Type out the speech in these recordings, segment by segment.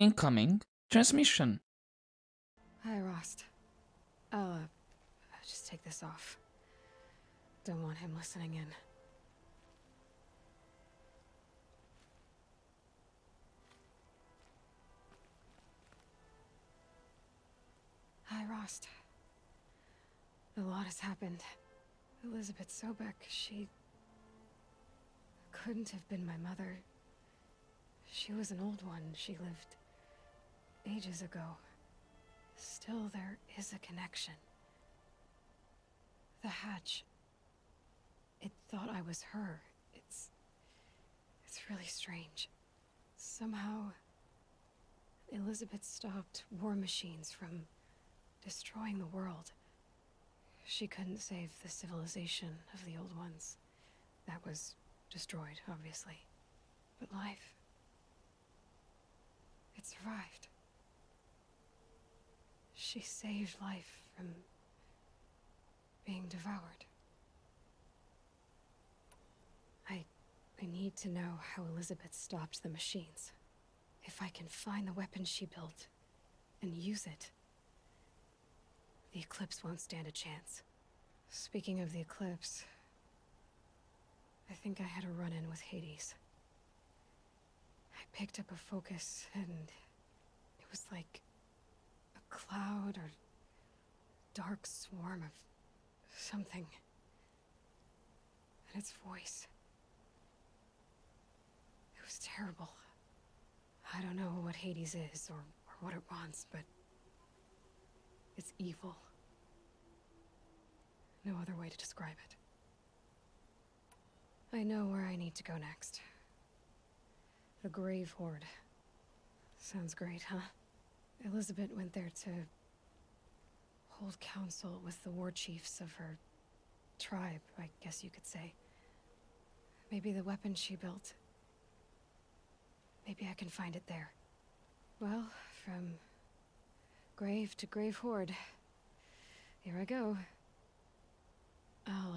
Incoming transmission. Hi, Rost. I'll just take this off. Don't want him listening in. Hi, Rost. A lot has happened. Elizabeth Sobeck, she couldn't have been my mother. She was an old one. She lived ages ago. Still, there is a connection. The hatch. It thought I was her. It's really strange. Somehow, Elizabeth stopped war machines from destroying the world. She couldn't save the civilization of the old ones. That was destroyed, obviously. But life... it survived. She saved life from being devoured. I need to know how Elizabeth stopped the machines. If I can find the weapon she built and use it, the Eclipse won't stand a chance. Speaking of the Eclipse, I think I had a run-in with Hades. I picked up a focus and it was like a cloud or dark swarm of something. And its voice. It was terrible. I don't know what Hades is or what it wants, but it's evil. No other way to describe it. I know where I need to go next. The Grave Horde. Sounds great, huh? Elizabeth went there to hold council with the war chiefs of her tribe, I guess you could say. Maybe the weapon she built. Maybe I can find it there. Well, from grave to Grave Horde. Here I go. I'll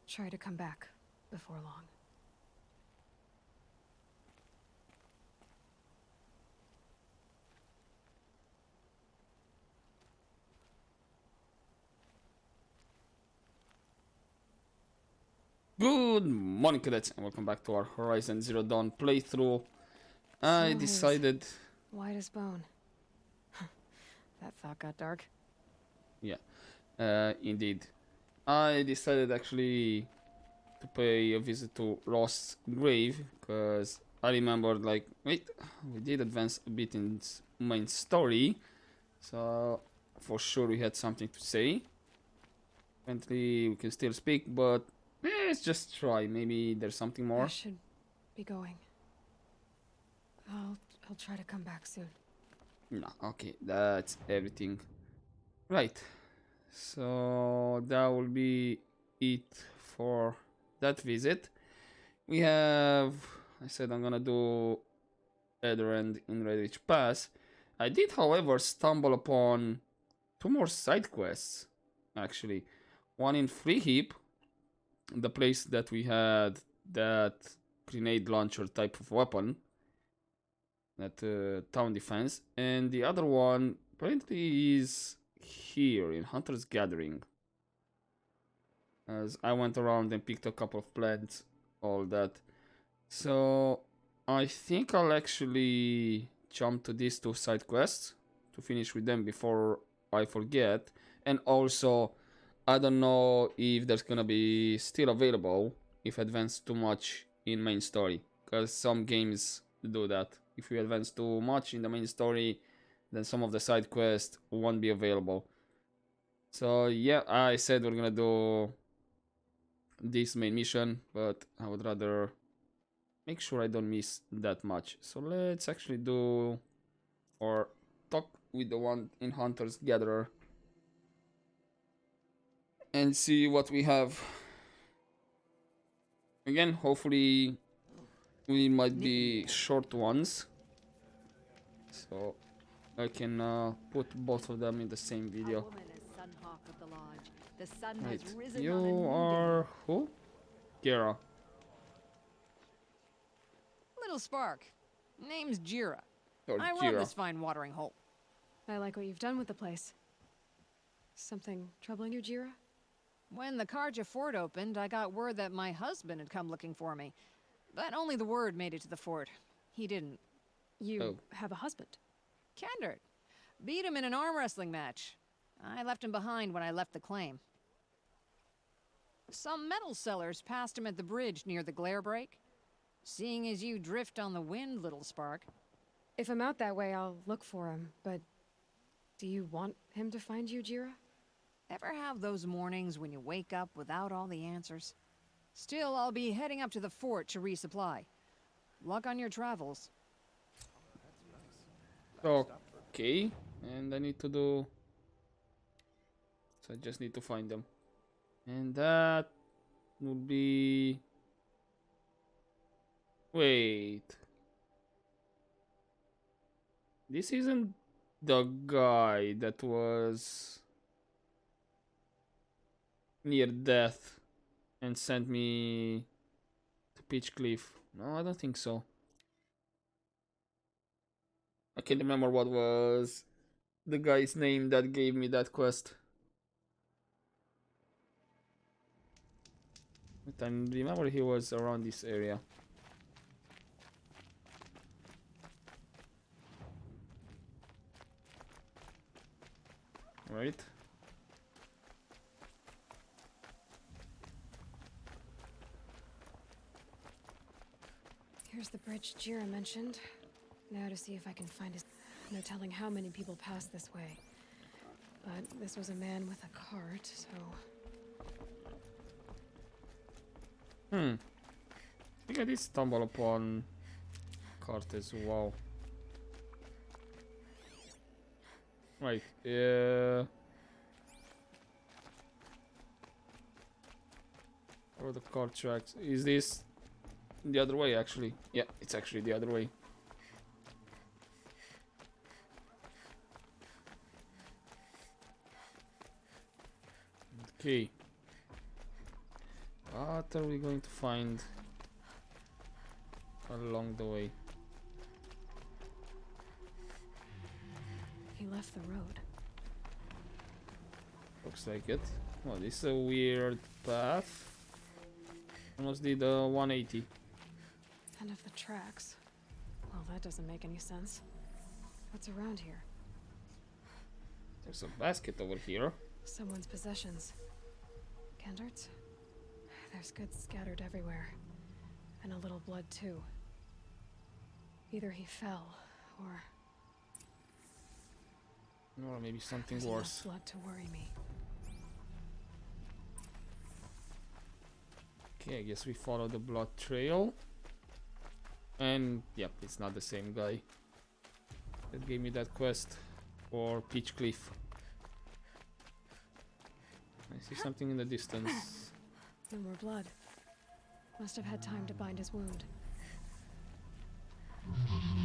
try to come back before long. Good morning, cadets, and welcome back to our Horizon Zero Dawn playthrough. I Snow haze. decided... White as bone. That thought got dark. Yeah, indeed. I decided actually to pay a visit to Rost's grave, because I remembered, like, wait, we did advance a bit in its main story, so for sure we had something to say. Apparently we can still speak, but let's just try. Maybe there's something I more. should be going. I'll try to come back soon. No, okay, that's everything. Right, so that will be it for that visit. We have, I said I'm gonna do Other End in Redwich Pass. I did, however, stumble upon two more side quests, actually. One in Free Heap, the place that we had that grenade launcher type of weapon, that town defense, and the other one apparently is here in Hunter's Gathering. As I went around and picked a couple of plants, all that. So I think I'll actually jump to these two side quests to finish with them before I forget. And also, I don't know if there's gonna be still available if advance too much in main story, because some games do that. If you advance too much in the main story, then some of the side quests won't be available. So yeah, I said we're gonna do this main mission, but I would rather make sure I don't miss that much. So let's actually do or talk with the one in Hunter's Gatherer and see what we have. Again, hopefully we might be short ones, so I can put both of them in the same video. Right, you are who? Gera. Little spark. Name's Jira. Or I love Jira. this fine watering hole. I like what you've done with the place. Something troubling you, Jira? When the Karja fort opened, I got word that my husband had come looking for me. But only the word made it to the fort. He didn't. You have a husband? Kendrick. Beat him in an arm wrestling match. I left him behind when I left the claim. Some metal sellers passed him at the bridge near the glare break. Seeing as you drift on the wind, little spark. If I'm out that way, I'll look for him, but do you want him to find you, Jira? Ever have those mornings when you wake up without all the answers? Still, I'll be heading up to the fort to resupply. Luck on your travels. Okay, and I need to do... So I just need to find them. And that would be... Wait. This isn't the guy that was near death and sent me to Peach Cliff. No, I don't think so. I can't remember what was the guy's name that gave me that quest. But I remember he was around this area. Right? Here's the bridge Jira mentioned. Now to see if I can find his... No telling how many people pass this way. But this was a man with a cart, so... I think I did stumble upon cart as well. Right, or the cart tracks. Is this the other way actually? Yeah, it's actually the other way. Okay. What are we going to find along the way? He left the road. Looks like it. Oh, this is a weird path. Almost did a 180. End of the tracks. Well, that doesn't make any sense. What's around here? There's a basket over here. Someone's possessions. Kendart's? There's goods scattered everywhere. And a little blood, too. Either he fell, or... Or maybe something There's worse. enough blood to worry me. Okay, I guess we follow the blood trail. And, yep, it's not the same guy that gave me that quest for Peach Cliff. I see something in the distance. No more blood. Must have had time to bind his wound.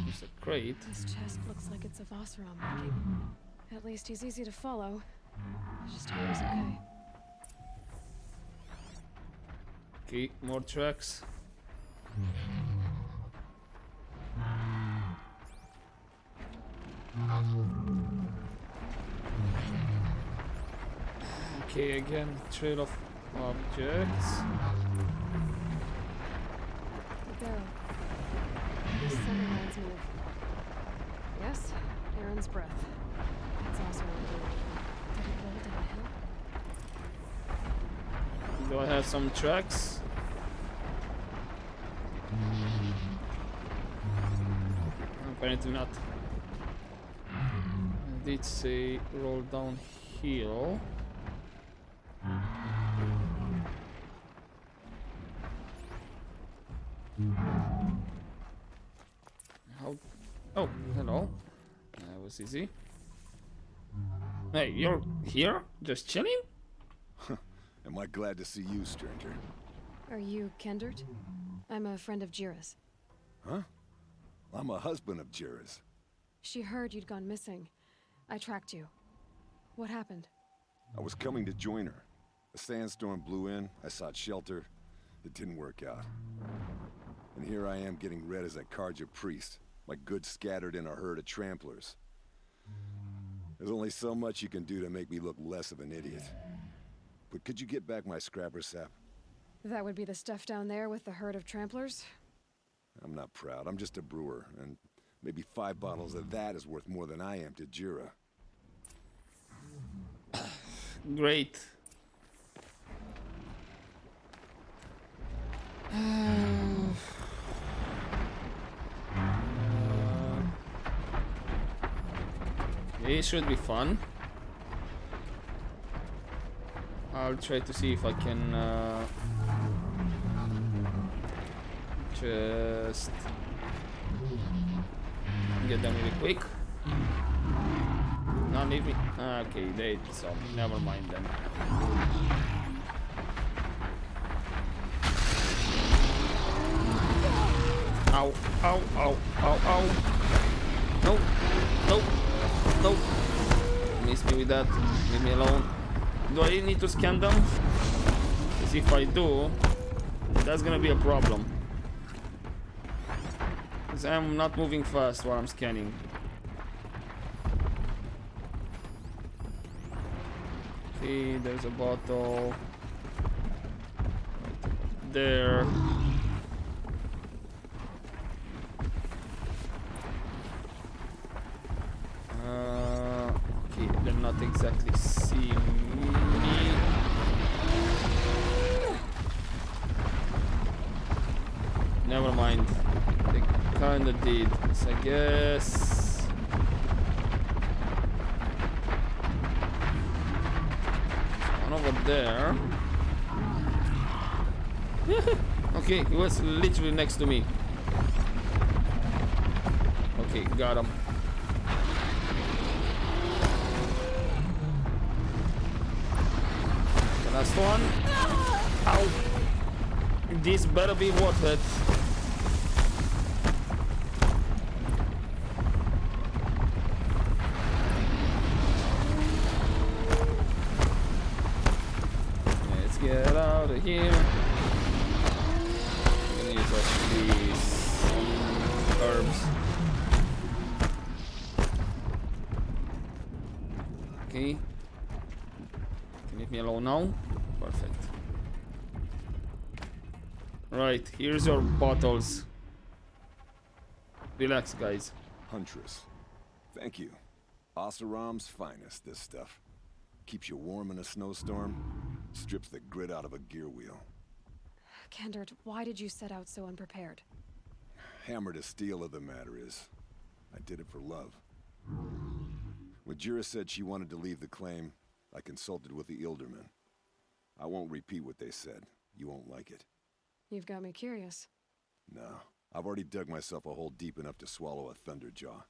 There's a crate. This chest looks like it's of Oseram making. At least he's easy to follow. I just hope he's okay. Okay, more tracks. Okay, again, trail of objects. The barrel. These center lines move. Yes, Aaron's breath. That's also on blue. Did it roll downhill? Do I have some tracks? Apparently not. I did say roll downhill. How? Oh, hello. That was easy. Hey, you're here? Just chilling? Am I glad to see you, stranger? Are you Kendart? I'm a friend of Jira's. Huh? I'm a husband of Jira's. She heard you'd gone missing. I tracked you. What happened? I was coming to join her. A sandstorm blew in, I sought shelter. It didn't work out. And here I am getting read as a Karja priest. like goods scattered in a herd of tramplers. There's only so much you can do to make me look less of an idiot. But could you get back my scrapper sap? That would be the stuff down there with the herd of tramplers? I'm not proud. I'm just a brewer, and maybe 5 bottles of that is worth more than I am to Jira. Great. It should be fun. I'll try to see if I can just get them really quick. No, leave me. Okay, they saw me. Never mind then. Ow, ow, ow, ow, ow. No, no, no. Miss me with that. Leave me alone. Do I need to scan them? Because if I do, that's gonna be a problem. Because I'm not moving fast while I'm scanning. Okay, there's a bottle. Right there. Okay, they're not exactly seeing me. Never mind. They kinda did. So I guess. One over there. Okay, he was literally next to me. Okay, got him. Last one. Ow. This better be worth it. Let's get out of here. I'm gonna use actually some herbs. Okay. Leave me alone now. Perfect. Right, here's your bottles. Relax, guys. Huntress. Thank you. Oseram's finest, this stuff. Keeps you warm in a snowstorm, strips the grit out of a gear wheel. Kendert, why did you set out so unprepared? Hammer to steel of the matter is, I did it for love. When Jira said she wanted to leave the claim, I consulted with the Ilderman. I won't repeat what they said. You won't like it. You've got me curious. No, I've already dug myself a hole deep enough to swallow a thunderjaw.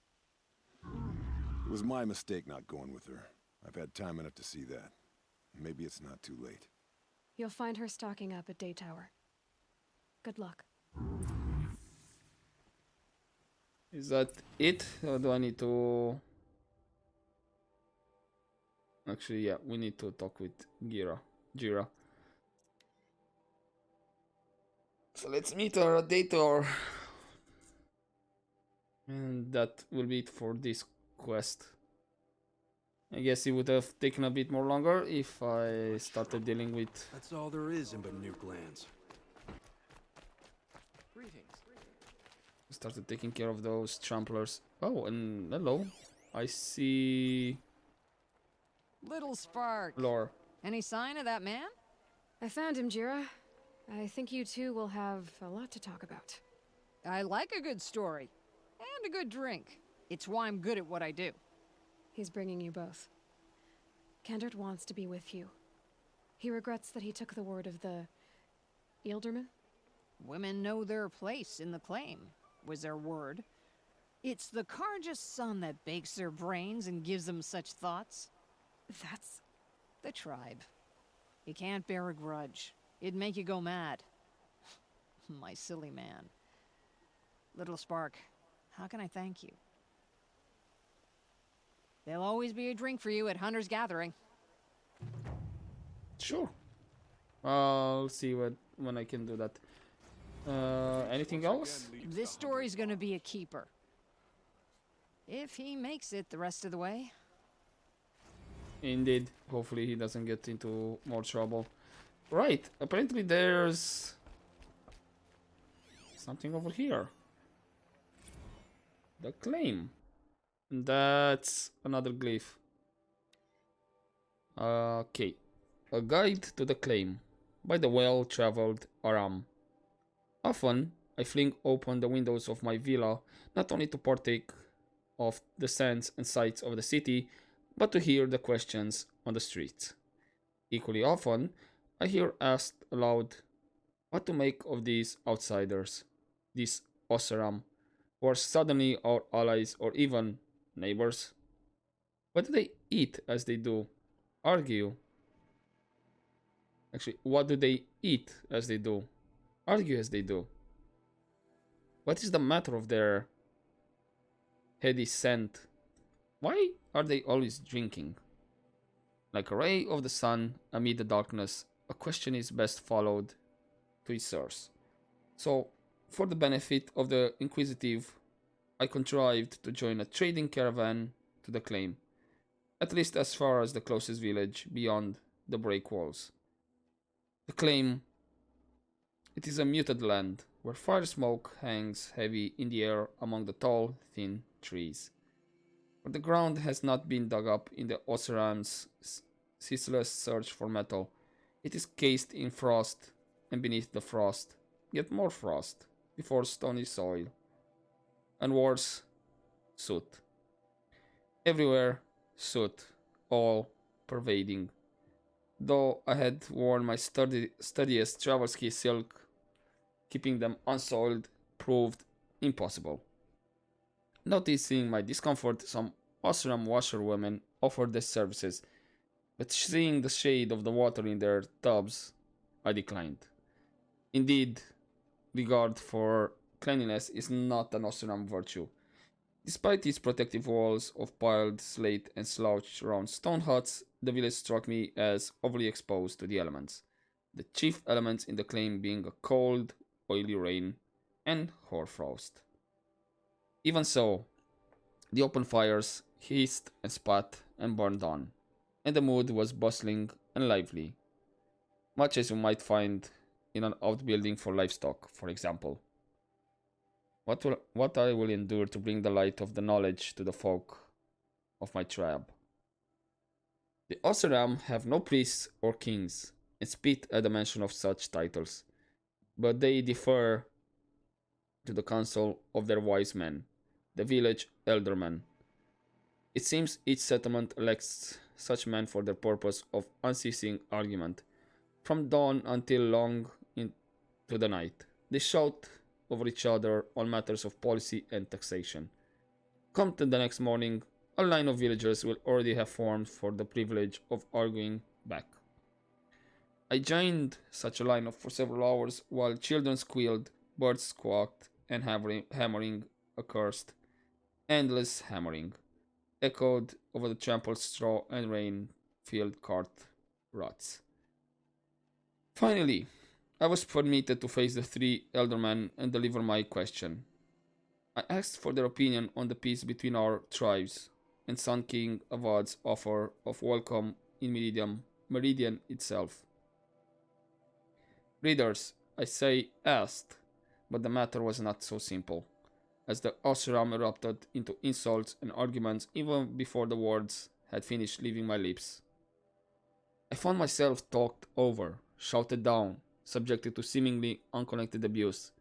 It was my mistake not going with her. I've had time enough to see that. Maybe it's not too late. You'll find her stocking up at Day Tower. Good luck. Is that it? Or do I need to... Actually, yeah, we need to talk with Jira. So let's meet her at Day Tower. And that will be it for this quest. I guess it would have taken a bit more longer if I started dealing with... That's all there is in Nuke Lands. Greetings. Started taking care of those tramplers. Oh, and hello. I see... Little Spark. Lore. Any sign of that man? I found him, Jira. I think you two will have a lot to talk about. I like a good story. And a good drink. It's why I'm good at what I do. He's bringing you both. Kendert wants to be with you. He regrets that he took the word of the... Ilderman? Women know their place in the claim, was their word. It's the Carja's son that bakes their brains and gives them such thoughts. That's... The tribe. You can't bear a grudge. It'd make you go mad. My silly man. Little Spark, how can I thank you? There'll always be a drink for you at Hunter's Gathering. Sure. I'll see when I can do that. Anything else? This story's gonna be a keeper. If he makes it the rest of the way. Indeed. Hopefully he doesn't get into more trouble. Right, apparently there's something over here. The claim. That's another glyph. Okay. A guide to the claim by the well-traveled Aram. Often, I fling open the windows of my villa not only to partake of the scents and sights of the city, but to hear the questions on the streets. Equally often, I hear asked aloud what to make of these outsiders, these Oseram, who are suddenly our allies or even neighbors. What do they eat as they do? Argue. Actually, what do they eat as they do? Argue as they do. What is the matter of their heady scent? Why are they always drinking? Like a ray of the sun amid the darkness, a question is best followed to its source. So, for the benefit of the inquisitive, I contrived to join a trading caravan to the claim, at least as far as the closest village beyond the break walls. The claim, it is a muted land where fire smoke hangs heavy in the air among the tall, thin trees. Where the ground has not been dug up in the Oseram's ceaseless search for metal, it is cased in frost, and beneath the frost, yet more frost, before stony soil, and worse, soot. Everywhere, soot, all pervading. Though I had worn my sturdiest travel ski silk, keeping them unsoiled proved impossible. Noticing my discomfort, some Osram washerwomen offered their services, but seeing the shade of the water in their tubs, I declined. Indeed, regard for cleanliness is not an Osram virtue. Despite its protective walls of piled slate and slouched round stone huts, the village struck me as overly exposed to the elements, the chief elements in the claim being a cold, oily rain and hoarfrost. Even so, the open fires hissed and spat and burned on, and the mood was bustling and lively, much as you might find in an outbuilding for livestock, for example. What I will endure to bring the light of the knowledge to the folk of my tribe. The Oseram have no priests or kings, and spit at the mention of such titles, but they defer to the counsel of their wise men, the village eldermen. It seems each settlement elects such men for the purpose of unceasing argument, from dawn until long into the night. They shout over each other on matters of policy and taxation. Come to the next morning, a line of villagers will already have formed for the privilege of arguing back. I joined such a line for several hours while children squealed, birds squawked, and hammering accursed, endless hammering, echoed over the trampled straw and rain-filled cart ruts. Finally, I was permitted to face the three eldermen and deliver my question. I asked for their opinion on the peace between our tribes, and Sun King Avad's offer of welcome in Meridian itself. Readers, I say asked, but the matter was not so simple, as the Osram erupted into insults and arguments even before the words had finished leaving my lips. I found myself talked over, shouted down, subjected to seemingly unconnected abuse.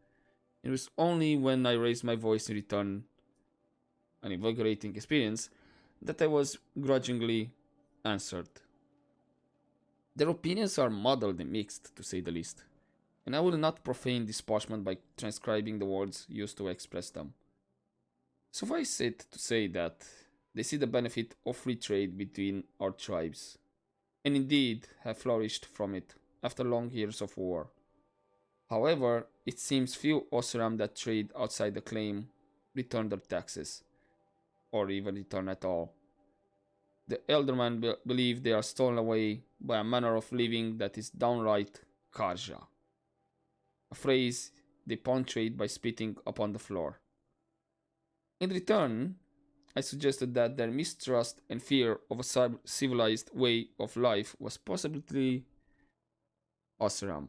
It was only when I raised my voice in return, an invigorating experience, that I was grudgingly answered. Their opinions are muddled and mixed, to say the least, and I will not profane this parchment by transcribing the words used to express them. Suffice it to say that they see the benefit of free trade between our tribes, and indeed have flourished from it after long years of war. However, it seems few Osram that trade outside the claim return their taxes, or even return at all. The eldermen believe they are stolen away by a manner of living that is downright karja, a phrase they punctuate by spitting upon the floor. In return, I suggested that their mistrust and fear of a civilized way of life was possibly Osram.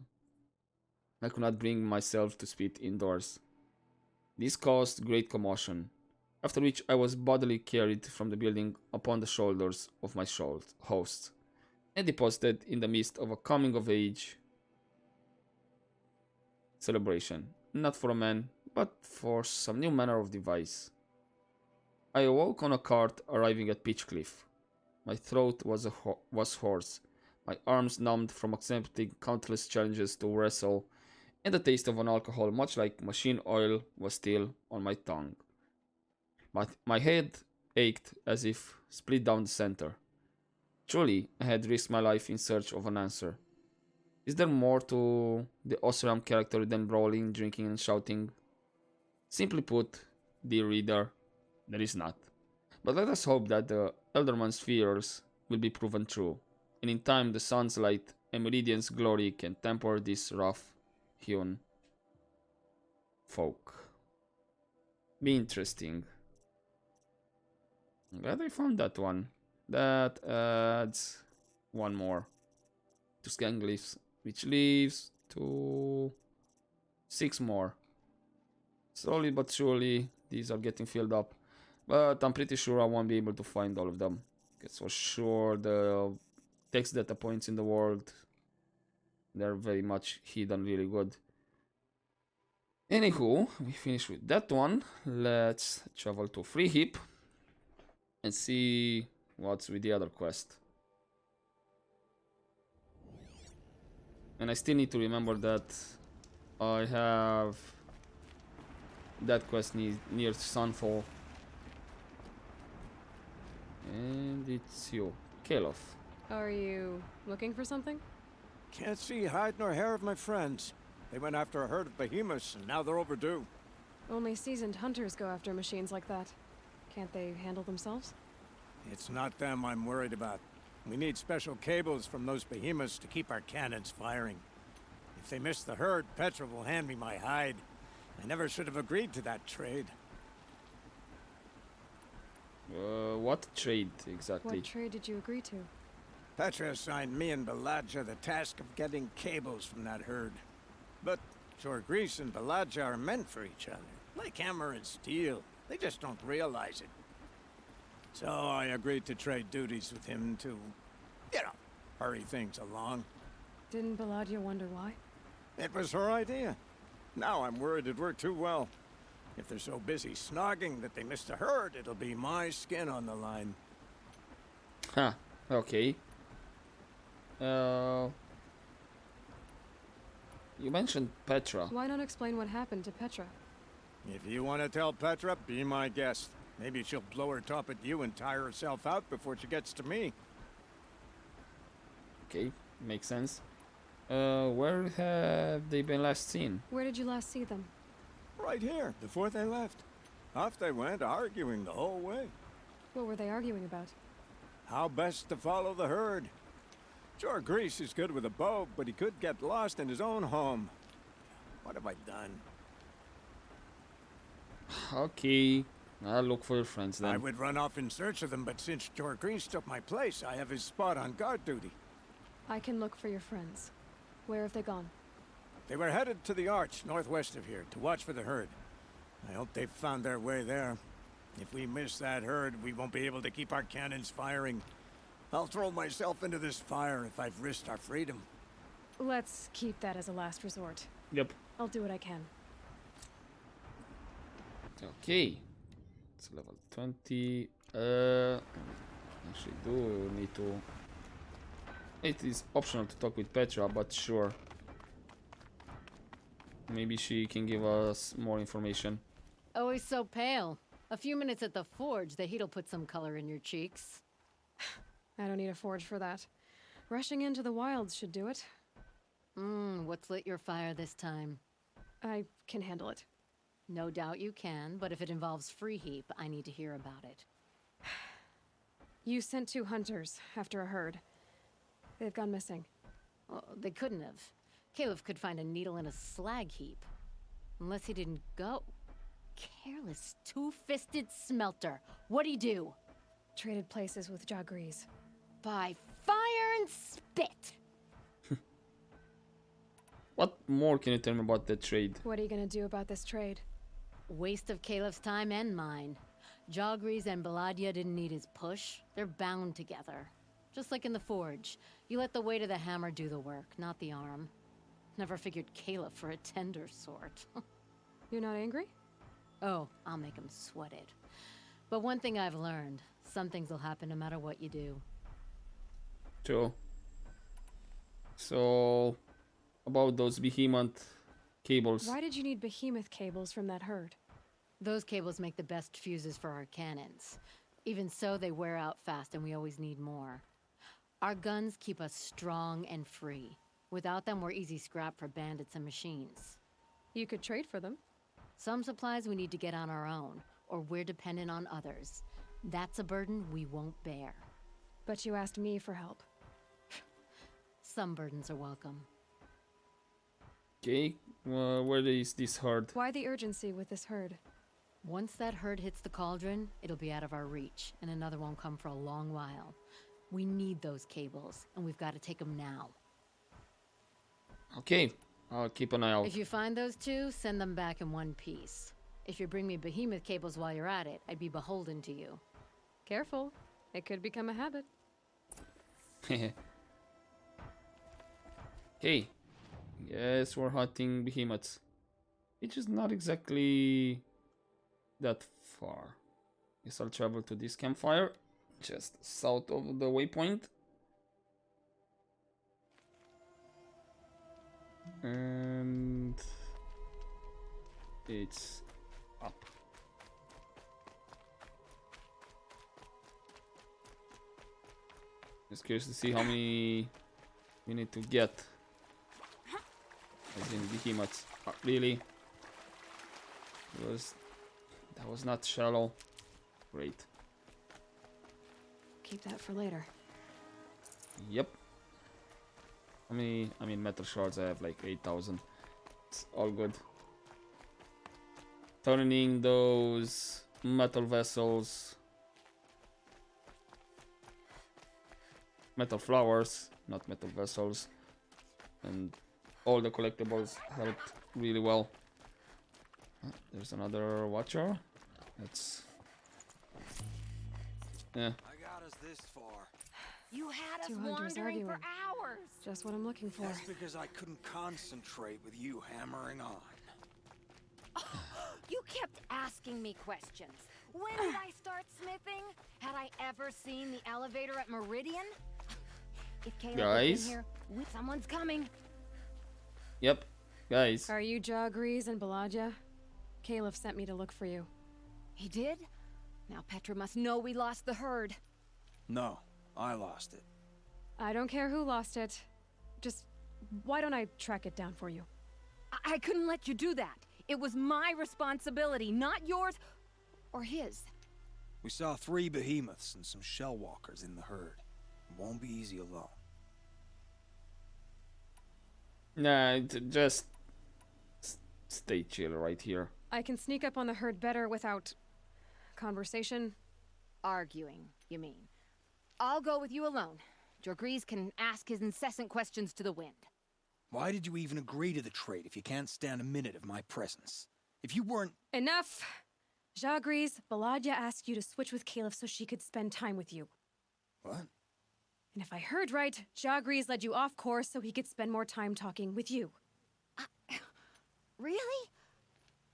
I could not bring myself to spit indoors. This caused great commotion, after which I was bodily carried from the building upon the shoulders of my host, and deposited in the midst of a coming of age celebration, not for a man, but for some new manner of device. I awoke on a cart arriving at Pitchcliff. My throat was hoarse, my arms numbed from accepting countless challenges to wrestle, and the taste of an alcohol much like machine oil was still on my tongue. But my head ached as if split down the center. Truly, I had risked my life in search of an answer. Is there more to the Osram character than brawling, drinking, and shouting? Simply put, dear reader, there is not. But let us hope that the Elderman's fears will be proven true, and in time the sun's light and Meridian's glory can temper these rough-hewn folk. Be interesting. I'm glad I found that one. That adds one more to Skanglyphs, which leaves to 6 more. Slowly but surely, these are getting filled up. But I'm pretty sure I won't be able to find all of them. Because for sure the text data points in the world, they're very much hidden really good. Anywho, we finished with that one. Let's travel to Free Heap and see what's with the other quest. And I still need to remember that I have that quest near Sunfall. And it's you, Kalof. Are you looking for something? Can't see hide nor hair of my friends. They went after a herd of behemoths, and now they're overdue. Only seasoned hunters go after machines like that. Can't they handle themselves? It's not them I'm worried about. We need special cables from those behemoths to keep our cannons firing. If they miss the herd, Petra will hand me my hide. I never should have agreed to that trade. What trade exactly? What trade did you agree to? Petra assigned me and Baladja the task of getting cables from that herd. But Jorgris and Baladja are meant for each other, like hammer and steel. They just don't realize it. So I agreed to trade duties with him to, hurry things along. Didn't Baladja wonder why? It was her idea. Now I'm worried it worked too well. If they're so busy snogging that they missed the herd, it'll be my skin on the line. Huh, okay. You mentioned Petra. Why not explain what happened to Petra? If you want to tell Petra, be my guest. Maybe she'll blow her top at you and tire herself out before she gets to me. Okay, makes sense. Where have they been last seen? Where did you last see them? Right here, before they left. Off they went, arguing the whole way. What were they arguing about? How best to follow the herd. Jorgris is good with a bow, but he could get lost in his own home. What have I done? Okay, I'll look for your friends then. I would run off in search of them, but since Jorgris took my place, I have his spot on guard duty. I can look for your friends. Where have they gone? They were headed to the arch northwest of here to watch for the herd. I hope they've found their way there. If we miss that herd, we won't be able to keep our cannons firing. I'll throw myself into this fire if I've risked our freedom. Let's keep that as a last resort. Yep. I'll do what I can. Okay. It's level 20. Actually do need to... It is optional to talk with Petra, but sure. Maybe she can give us more information. Always so pale. A few minutes at the forge, the heat'll put some color in your cheeks. I don't need a forge for that. Rushing into the wilds should do it. What's lit your fire this time? I can handle it. No doubt you can, but if it involves Free Heap, I need to hear about it. You sent 2 hunters after a herd. They've gone missing. Well, they couldn't have. Caleb could find a needle in a slag heap. Unless he didn't go. Careless, two-fisted smelter. What'd he do? Traded places with Jagrees. By fire and spit. What more can you tell me about the trade? What are you gonna do about this trade? Waste of Caleb's time and mine. Jagrees and Baladia didn't need his push. They're bound together. Just like in the forge. You let the weight of the hammer do the work, not the arm. Never figured Caleb for a tender sort. You're not angry? Oh, I'll make him sweat it. But one thing I've learned, some things will happen no matter what you do. True. So, about those behemoth cables. Why did you need behemoth cables from that herd? Those cables make the best fuses for our cannons. Even so, they wear out fast and we always need more. Our guns keep us strong and free. Without them, we're easy scrap for bandits and machines. You could trade for them. Some supplies we need to get on our own, or we're dependent on others. That's a burden we won't bear. But you asked me for help. Some burdens are welcome. Okay, where is this herd? Why the urgency with this herd? Once that herd hits the cauldron, it'll be out of our reach, and another won't come for a long while. We need those cables, and we've got to take them now. Okay, I'll keep an eye out. If you find those two, send them back in one piece. If you bring me behemoth cables while you're at it, I'd be beholden to you. Careful. It could become a habit. Okay. Yes, we're hunting behemoths. Which is not exactly that far. Guess I'll travel to this campfire, just south of the waypoint. And it's up. Just curious to see how many we need to get. As in behemoths. Really? That was not shallow. Great. Keep that for later. Yep. How many? I mean, metal shards. I have like 8,000. It's all good. Turning those metal vessels, metal flowers, not metal vessels, and all the collectibles helped really well. There's another watcher. That's yeah. I got us this far. You had us 200's wandering for arguing. hours! Just what I'm looking for. That's because I couldn't concentrate with you hammering on. You kept asking me questions. When did I start smithing? Had I ever seen the elevator at Meridian? If Caleb was in Guys? here, someone's coming. Yep, guys. Are you Jagrees and Baladia? Caleb sent me to look for you. He did? Now Petra must know we lost the herd. No, I lost it. I don't care who lost it. Just, why don't I track it down for you? I couldn't let you do that. It was my responsibility, not yours or his. We saw 3 behemoths and some shell walkers in the herd. It won't be easy alone. Nah, just stay chill right here. I can sneak up on the herd better without conversation. Arguing, you mean. I'll go with you alone. Jagrees can ask his incessant questions to the wind. Why did you even agree to the trade if you can't stand a minute of my presence? If you weren't... Enough! Jagrees, Baladia asked you to switch with Caleb so she could spend time with you. What? And if I heard right, Jagrees led you off course so he could spend more time talking with you. Really?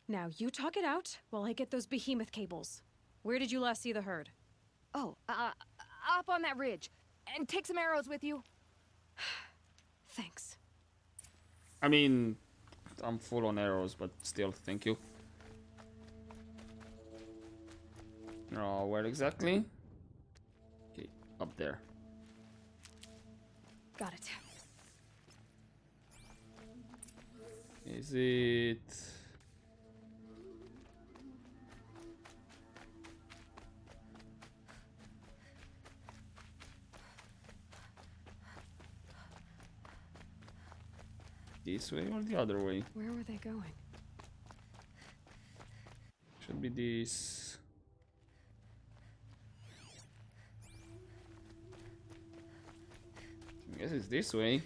Now you talk it out while I get those behemoth cables. Where did you last see the herd? Oh, up on that ridge. And take some arrows with you. Thanks. I mean, I'm full on arrows, but still, thank you. No, where exactly? Okay, up there. Got it. Is it... this way or the other way? Where were they going? should be this. I guess it's this way.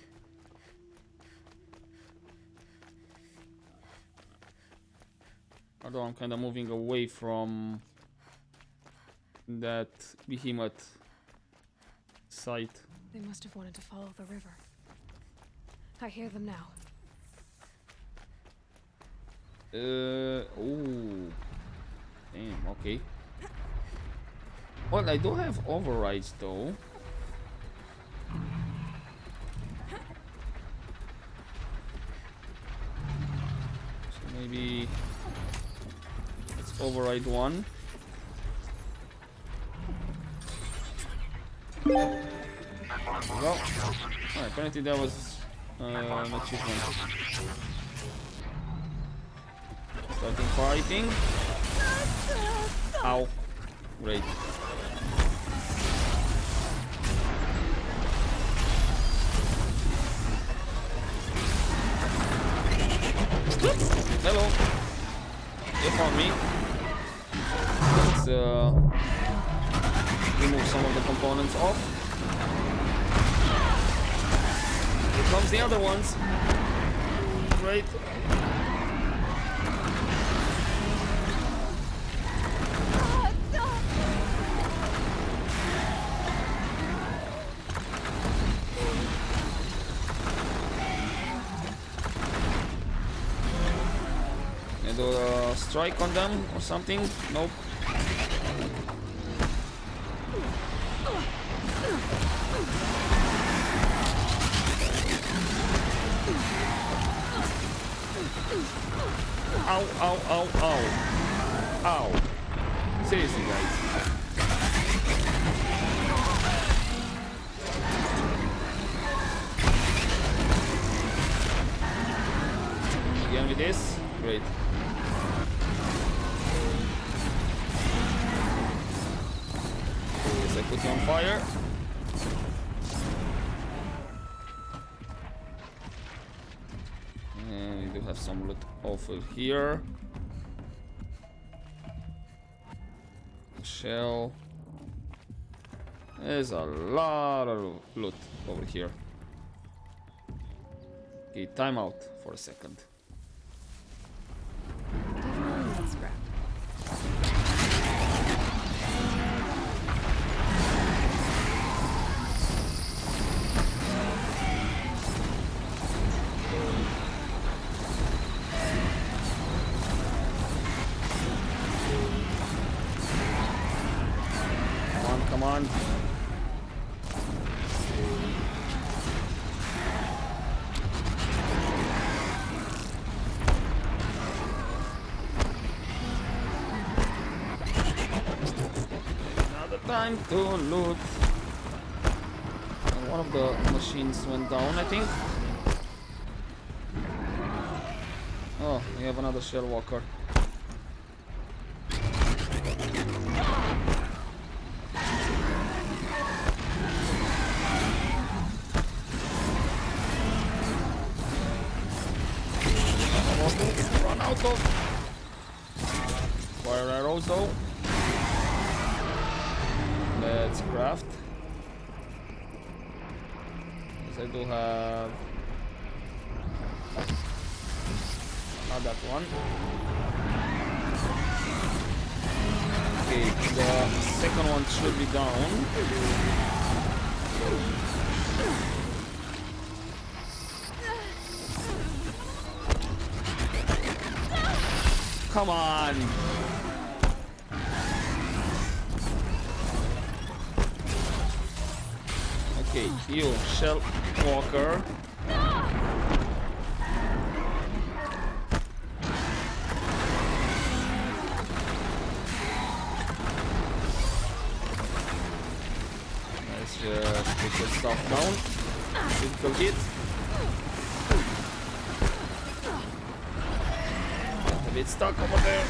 Although I'm kind of moving away from that behemoth site. They must have wanted to follow the river. I hear them now. Oh. Damn, okay. Well, I do have overrides though. So maybe let's override one. Well, apparently that was an achievement. Starting fighting. Ow. Great. Hello. You found me. Let's remove some of the components off. Here comes the other ones. Great. Do a strike on them or something? Nope. Ow, ow, ow, ow. Ow. Seriously, guys. Again with this? Great. I put you on fire. And we do have some loot over here. Shell. There's a lot of loot over here. Okay, time out for a second. Definitely not scrap. Come on. Another time to loot. And one of the machines went down, I think. Oh, we have another shell walker. Run out of fire arrows though. Let's craft. Yes, I do have that one. Okay, the second one should be down. Come on! Okay, you, Shell Walker. Let's just put the stuff down. Critical hit. A bit stuck over there.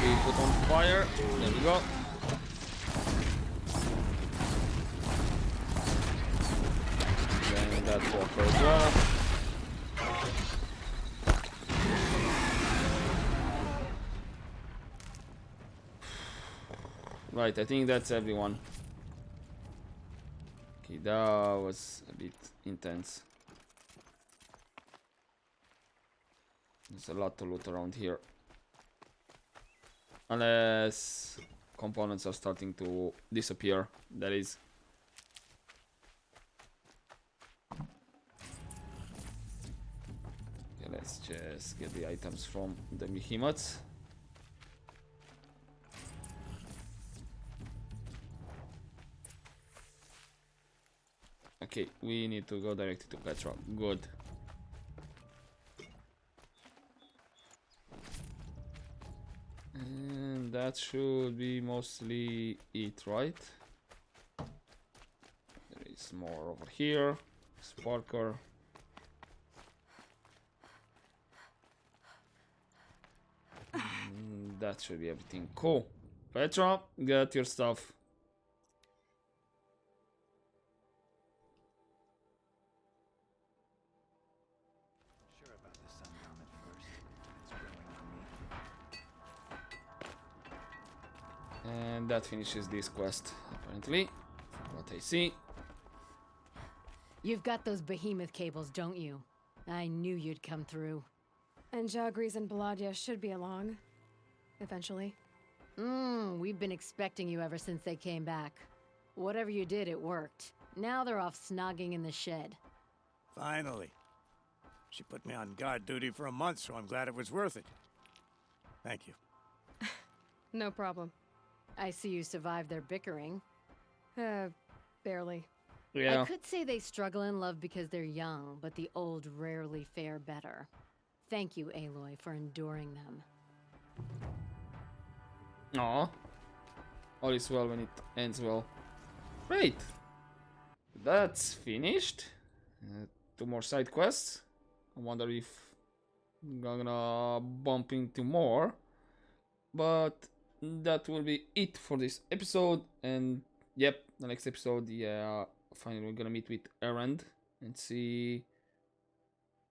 We put on go. Then that walker as well. Right, I think that's everyone. Okay, that was a bit intense. There's a lot to loot around here. Unless components are starting to disappear, that is. Okay, let's just get the items from the behemoths. Okay, we need to go directly to Petra. Good. And that should be mostly it, right? There is more over here. Sparker. That should be everything. Cool. Petra, get your stuff. Sure about the sundown at first. It's growing on me. And that finishes this quest, apparently. From what I see. You've got those behemoth cables, don't you? I knew you'd come through. And Jagris and Baladia should be along. Eventually. We've been expecting you ever since they came back. Whatever you did, it worked. Now they're off snogging in the shed. Finally. She put me on guard duty for a month, so I'm glad it was worth it. Thank you. No problem. I see you survived their bickering. Barely. Yeah. I could say they struggle in love because they're young, but the old rarely fare better. Thank you, Aloy, for enduring them. Aw. All is well when it ends well. Great. That's finished. 2 more side quests. I wonder if I'm gonna bump into more. But that will be it for this episode. And yep, the next episode, yeah, finally we're gonna meet with Erend and see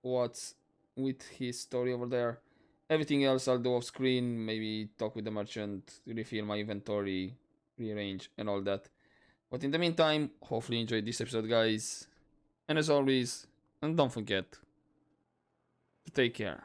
what's with his story over there. Everything else I'll do off screen, maybe talk with the merchant, refill my inventory, rearrange and all that. But in the meantime, hopefully you enjoyed this episode, guys. And as always, and don't forget to take care.